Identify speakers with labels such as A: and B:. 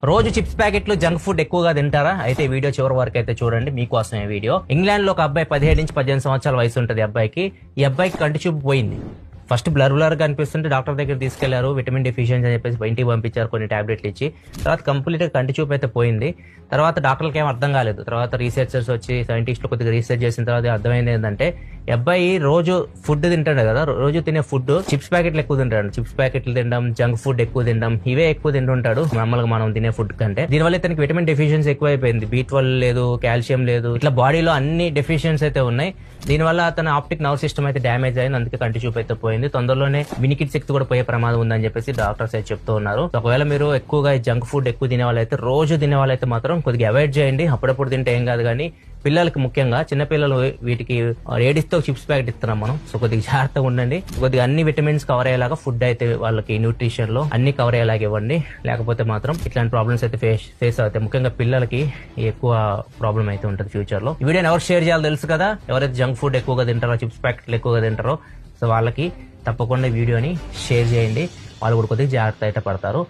A: రోజు చిప్స్ ప్యాకెట్లు junk food ఎక్కువగా తింటారా? అయితే వీడియో చివరి వరకు అయితే చూడండి, మీకోసమే వీడియో. ఇంగ్లాండ్ లో ఒక అబ్బాయి 17 నుంచి 18 సంవత్సరాల వయసు ఉంటుంది అబ్బాయికి. ఈ అబ్బాయికి కంటి చూపు పోయింది. ఫస్ట్ బ్లర్ గా కనిపిస్తుంటే డాక్టర్ దగ్గర తీసుకెళ్లారు, విటమిన్ డెఫిషియన్సీ అని చెప్పేసి ఇంటికి పంపించారు, కొన్ని టాబ్లెట్లు ఇచ్చి. తర్వాత కంప్లీట్ గా కంటి చూపు అయితే పోయింది. తర్వాత డాక్టర్లకి ఏం అర్థం కాలేదు. తర్వాత రీసెర్చర్స్ వచ్చి సైంటిస్టులు కొద్దిగా రీసెర్చ్ చేసిన తర్వాత అర్థమైంది ఏంటంటే, ఈ అబ్బాయి రోజు ఫుడ్ తింటాడు కదా, రోజు తినే ఫుడ్ చిప్స్ ప్యాకెట్లు ఎక్కువ తింటాడు. చిప్స్ ప్యాకెట్లు తినడం, జంక్ ఫుడ్ ఎక్కువ తినడం, ఇవే ఎక్కువ తింటుంటాడు మామూలుగా మనం తినే ఫుడ్ కంటే. దీనివల్ల ఇతనికి విటమిన్ డెఫిషియన్సీ ఎక్కువైపోయింది. B12 లేదు, కాల్షియం లేదు, ఇట్లా బాడీలో అన్ని డెఫిషియన్స్ అయితే ఉన్నాయి. దీనివల్ల అతని ఆప్టిక్ నర్వ్ సిస్టమ్ అయితే డ్యామేజ్ అయింది, అందుకే కంటి చూపు అయితే పోయింది. తొందరలోనే వినికిడి శక్తి కూడా పోయే ప్రమాదం ఉందని చెప్పేసి డాక్టర్స్ అయితే చెప్తూ ఉన్నారు. ఒకవేళ మీరు ఎక్కువగా జంక్ ఫుడ్ ఎక్కువ తినే వాళ్ళైతే, రోజు తినే వాళ్ళైతే మాత్రం కొద్దిగా అవాయిడ్ చేయండి. అప్పుడప్పుడు తింటే ఏం కాదు, కానీ పిల్లలకి ముఖ్యంగా చిన్నపిల్లలు వీటికి ఏడిస్తే చిప్స్ ప్యాకెట్ ఇస్తున్నాం మనం. సో కొద్దిగా జాగ్రత్తగా ఉండండి. కొద్దిగా అన్ని విటమిన్స్ కవర్ అయ్యేలాగా ఫుడ్ అయితే వాళ్ళకి న్యూట్రిషన్ లో అన్ని కవర్ అయ్యేలాగా ఇవ్వండి. లేకపోతే మాత్రం ఇట్లాంటి ప్రాబ్లమ్స్ అయితే ఫేస్ అవుతాయి. ముఖ్యంగా పిల్లలకి ఎక్కువ ప్రాబ్లం అయితే ఉంటుంది ఫ్యూచర్ లో. ఈ వీడియోని ఎవరు షేర్ చేయాలో తెలుసు కదా, ఎవరైతే జంక్ ఫుడ్ ఎక్కువగా తింటారో, చిప్స్ ప్యాకెట్లు ఎక్కువగా తింటారో, సో వాళ్ళకి తప్పకుండా వీడియోని షేర్ చేయండి. వాళ్ళు కూడా కొద్దిగా జాగ్రత్త అయితే పడతారు.